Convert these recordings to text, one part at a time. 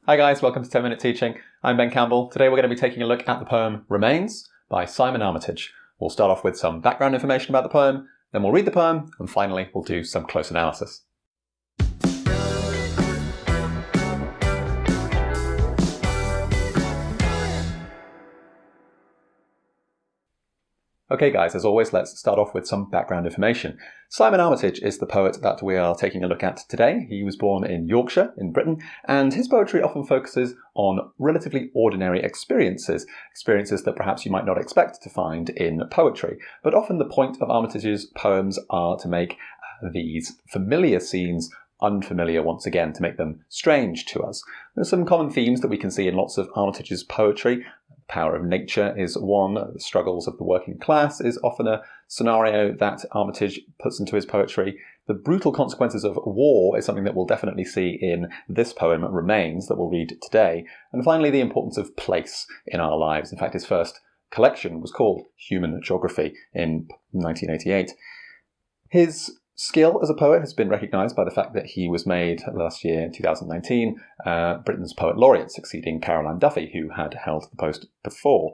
Hi guys, welcome to 10 Minute Teaching. I'm Ben Campbell. Today we're going to be taking a look at the poem Remains by Simon Armitage. We'll start off with some background information about the poem, then we'll read the poem, and finally we'll do some close analysis. Okay guys, as always, let's start off with some background information. Simon Armitage is the poet that we are taking a look at today. He was born in Yorkshire, in Britain, and his poetry often focuses on relatively ordinary experiences that perhaps you might not expect to find in poetry. But often the point of Armitage's poems are to make these familiar scenes unfamiliar once again, to make them strange to us. There's some common themes that we can see in lots of Armitage's poetry. Power of nature is one. The struggles of the working class is often a scenario that Armitage puts into his poetry. The brutal consequences of war is something that we'll definitely see in this poem, Remains, that we'll read today. And finally, the importance of place in our lives. In fact, his first collection was called Human Geography in 1988. His skill as a poet has been recognised by the fact that he was made last year, in 2019, Britain's Poet Laureate, succeeding Caroline Duffy, who had held the post before.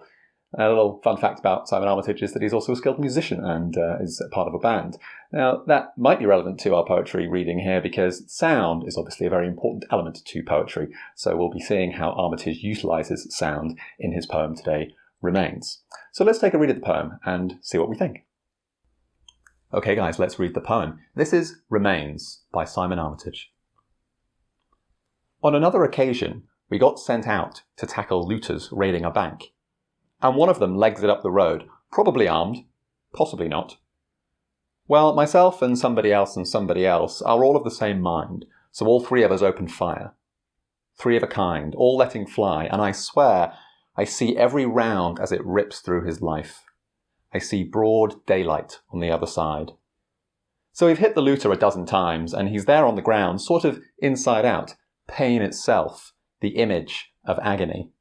A little fun fact about Simon Armitage is that he's also a skilled musician and is part of a band. Now, that might be relevant to our poetry reading here because sound is obviously a very important element to poetry. So we'll be seeing how Armitage utilises sound in his poem today, Remains. So let's take a read of the poem and see what we think. Okay guys, let's read the poem. This is Remains by Simon Armitage. On another occasion, we got sent out to tackle looters raiding a bank. And one of them legs it up the road, probably armed, possibly not. Well, myself and somebody else are all of the same mind, so all three of us opened fire. Three of a kind, all letting fly, and I swear I see every round as it rips through his life. I see broad daylight on the other side. So we've hit the looter a dozen times, and he's there on the ground, sort of inside out, pain itself, the image of agony.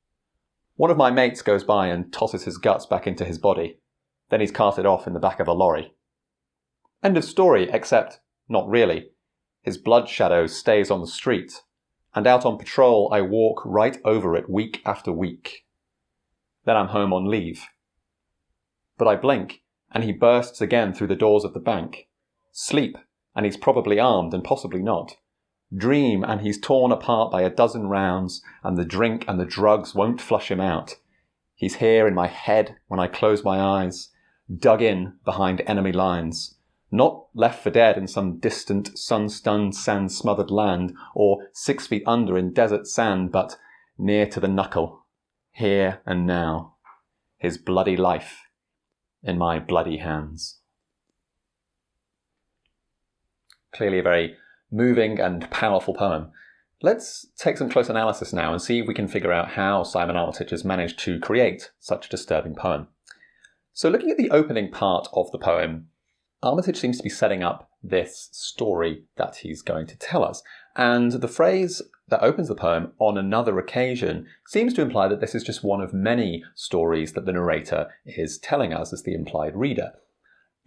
One of my mates goes by and tosses his guts back into his body. Then he's carted off in the back of a lorry. End of story, except not really. His blood shadow stays on the street, and out on patrol I walk right over it week after week. Then I'm home on leave. But I blink, and he bursts again through the doors of the bank. Sleep, and he's probably armed and possibly not. Dream, and he's torn apart by a dozen rounds, and the drink and the drugs won't flush him out. He's here in my head when I close my eyes, dug in behind enemy lines, not left for dead in some distant, sun-stunned, sand-smothered land, or 6 feet under in desert sand, but near to the knuckle, here and now. His bloody life in my bloody hands. Clearly a very moving and powerful poem. Let's take some close analysis now and see if we can figure out how Simon Armitage has managed to create such a disturbing poem. So looking at the opening part of the poem, Armitage seems to be setting up this story that he's going to tell us. And the phrase that opens the poem, on another occasion, seems to imply that this is just one of many stories that the narrator is telling us as the implied reader.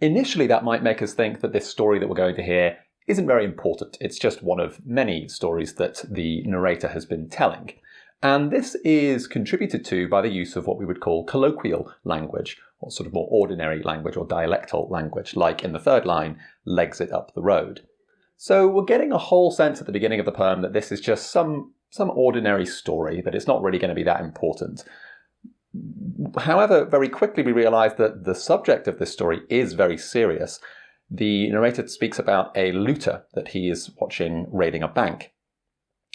Initially, that might make us think that this story that we're going to hear isn't very important. It's just one of many stories that the narrator has been telling. And this is contributed to by the use of what we would call colloquial language, or sort of more ordinary language or dialectal language, like in the third line, legs it up the road. So we're getting a whole sense at the beginning of the poem that this is just some ordinary story, that it's not really going to be that important. However, very quickly we realise that the subject of this story is very serious. The narrator speaks about a looter that he is watching raiding a bank.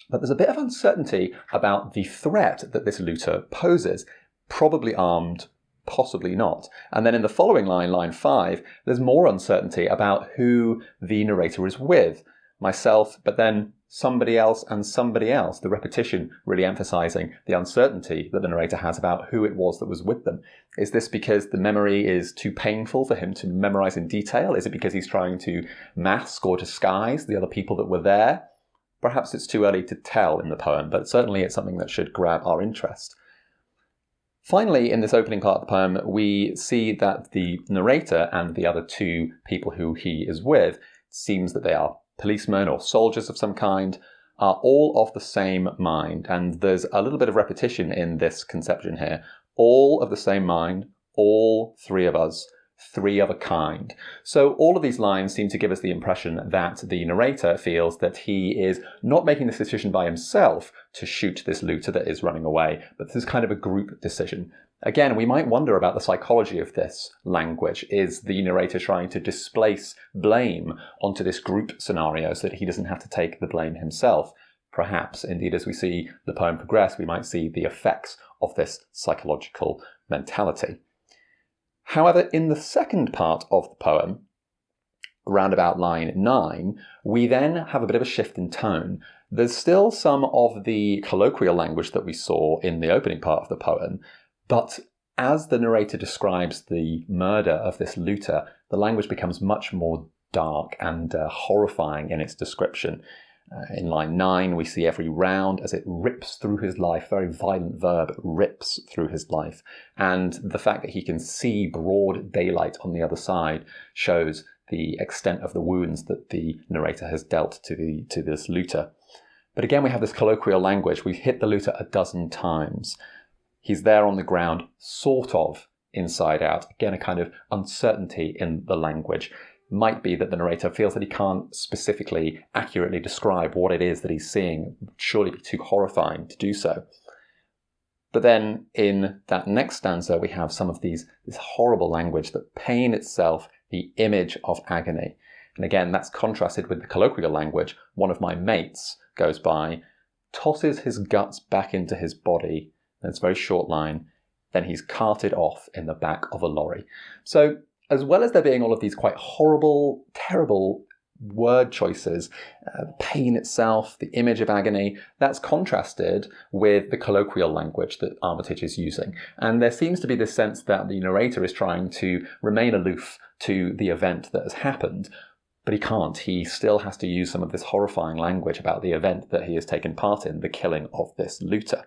But there's a bit of uncertainty about the threat that this looter poses, probably armed, possibly not. And then in the following line, line 5, there's more uncertainty about who the narrator is with. Myself, but then somebody else and somebody else. The repetition really emphasizing the uncertainty that the narrator has about who it was that was with them. Is this because the memory is too painful for him to memorize in detail? Is it because he's trying to mask or disguise the other people that were there? Perhaps it's too early to tell in the poem, but certainly it's something that should grab our interest. Finally, in this opening part of the poem, we see that the narrator and the other two people who he is with seems that they are policemen or soldiers of some kind, are all of the same mind. And there's a little bit of repetition in this conception here. All of the same mind, all three of us, three of a kind. So all of these lines seem to give us the impression that the narrator feels that he is not making this decision by himself to shoot this looter that is running away, but this is kind of a group decision. Again, we might wonder about the psychology of this language. Is the narrator trying to displace blame onto this group scenario so that he doesn't have to take the blame himself? Perhaps. Indeed, as we see the poem progress, we might see the effects of this psychological mentality. However, in the second part of the poem, around about line 9, we then have a bit of a shift in tone. There's still some of the colloquial language that we saw in the opening part of the poem, but as the narrator describes the murder of this looter, the language becomes much more dark and horrifying in its description. In line 9, we see every round as it rips through his life, very violent verb, rips through his life. And the fact that he can see broad daylight on the other side shows the extent of the wounds that the narrator has dealt to this looter. But again, we have this colloquial language. We've hit the looter a dozen times. He's there on the ground, sort of inside out. Again, a kind of uncertainty in the language. Might be that the narrator feels that he can't specifically, accurately describe what it is that he's seeing. It would surely be too horrifying to do so. But then in that next stanza, we have some of this horrible language, that pain itself, the image of agony. And again, that's contrasted with the colloquial language. One of my mates goes by, tosses his guts back into his body. And it's a very short line. Then he's carted off in the back of a lorry. So, as well as there being all of these quite horrible, terrible word choices, pain itself, the image of agony, that's contrasted with the colloquial language that Armitage is using. And there seems to be this sense that the narrator is trying to remain aloof to the event that has happened, but he can't. He still has to use some of this horrifying language about the event that he has taken part in, the killing of this looter.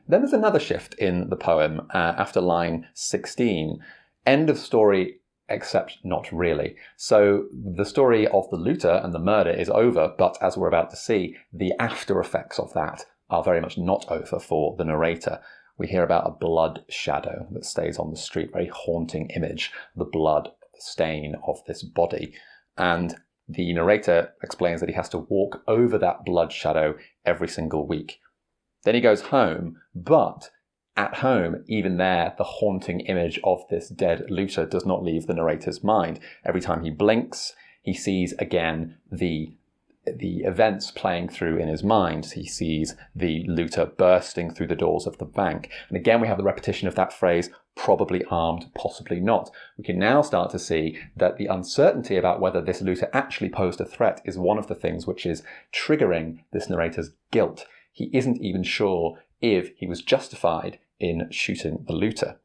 Then there's another shift in the poem after line 16. End of story, except not really. So the story of the looter and the murder is over, but as we're about to see, the after effects of that are very much not over for the narrator. We hear about a blood shadow that stays on the street, very haunting image, the blood stain of this body. And the narrator explains that he has to walk over that blood shadow every single week. Then he goes home, but at home, even there, the haunting image of this dead looter does not leave the narrator's mind. Every time he blinks, he sees again the events playing through in his mind. He sees the looter bursting through the doors of the bank. And again, we have the repetition of that phrase, probably armed, possibly not. We can now start to see that the uncertainty about whether this looter actually posed a threat is one of the things which is triggering this narrator's guilt. He isn't even sure if he was justified in shooting the looter.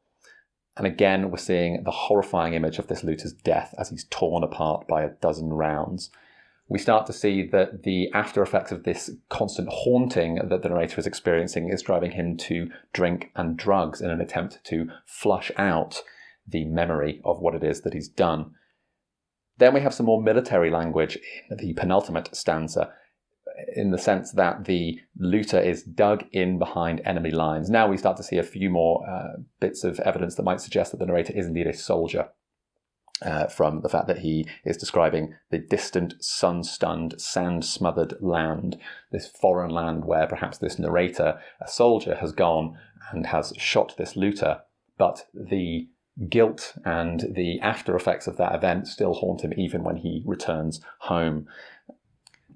And again, we're seeing the horrifying image of this looter's death as he's torn apart by a dozen rounds. We start to see that the after effects of this constant haunting that the narrator is experiencing is driving him to drink and drugs in an attempt to flush out the memory of what it is that he's done. Then we have some more military language in the penultimate stanza, in the sense that the looter is dug in behind enemy lines. Now we start to see a few more bits of evidence that might suggest that the narrator is indeed a soldier, from the fact that he is describing the distant, sun-stunned, sand-smothered land, this foreign land where perhaps this narrator, a soldier, has gone and has shot this looter, but the guilt and the after effects of that event still haunt him even when he returns home.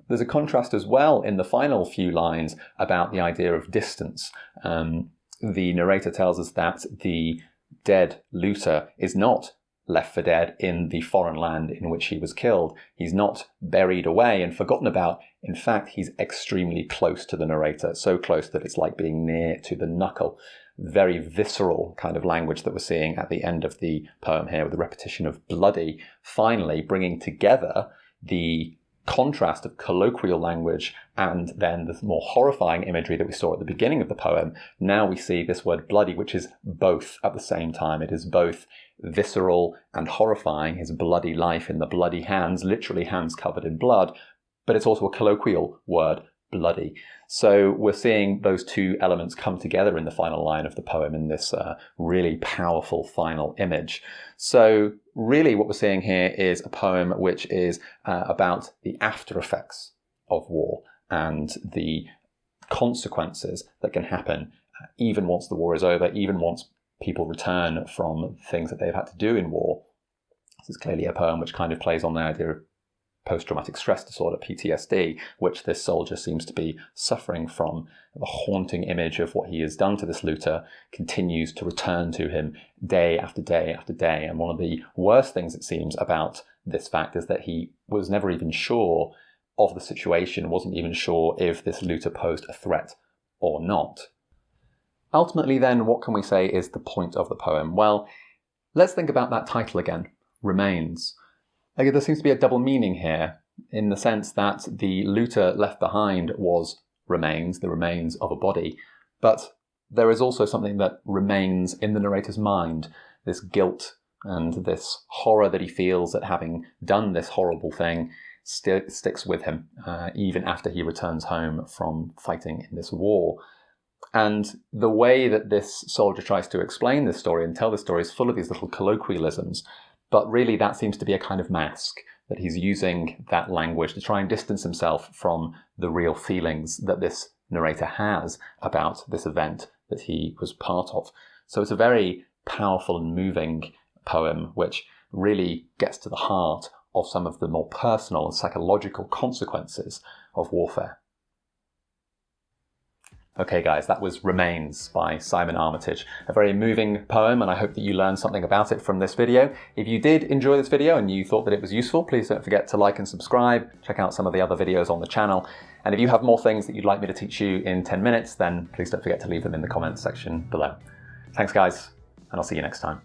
There's a contrast as well in the final few lines about the idea of distance. The narrator tells us that the dead looter is not left for dead in the foreign land in which he was killed. He's not buried away and forgotten about. In fact, he's extremely close to the narrator, so close that it's like being near to the knuckle. Very visceral kind of language that we're seeing at the end of the poem here, with the repetition of bloody, finally bringing together the contrast of colloquial language and then the more horrifying imagery that we saw at the beginning of the poem. Now we see this word bloody, which is both at the same time. It is both visceral and horrifying, his bloody life in the bloody hands, literally hands covered in blood, but it's also a colloquial word, bloody. So we're seeing those two elements come together in the final line of the poem in this really powerful final image. So really what we're seeing here is a poem which is about the after effects of war and the consequences that can happen even once the war is over, even once people return from things that they've had to do in war. This is clearly a poem which kind of plays on the idea of post-traumatic stress disorder, PTSD, which this soldier seems to be suffering from. The haunting image of what he has done to this looter continues to return to him day after day after day. And one of the worst things, it seems, about this fact is that he was never even sure of the situation, wasn't even sure if this looter posed a threat or not. Ultimately then, what can we say is the point of the poem? Well, let's think about that title again, Remains. There seems to be a double meaning here, in the sense that the looter left behind was remains, the remains of a body, but there is also something that remains in the narrator's mind, this guilt and this horror that he feels at having done this horrible thing sticks with him, even after he returns home from fighting in this war. And the way that this soldier tries to explain this story and tell this story is full of these little colloquialisms. But really that seems to be a kind of mask, that he's using that language to try and distance himself from the real feelings that this narrator has about this event that he was part of. So it's a very powerful and moving poem which really gets to the heart of some of the more personal and psychological consequences of warfare. Okay guys, that was Remains by Simon Armitage. A very moving poem, and I hope that you learned something about it from this video. If you did enjoy this video and you thought that it was useful, please don't forget to like and subscribe. Check out some of the other videos on the channel. And if you have more things that you'd like me to teach you in 10 minutes, then please don't forget to leave them in the comments section below. Thanks guys, and I'll see you next time.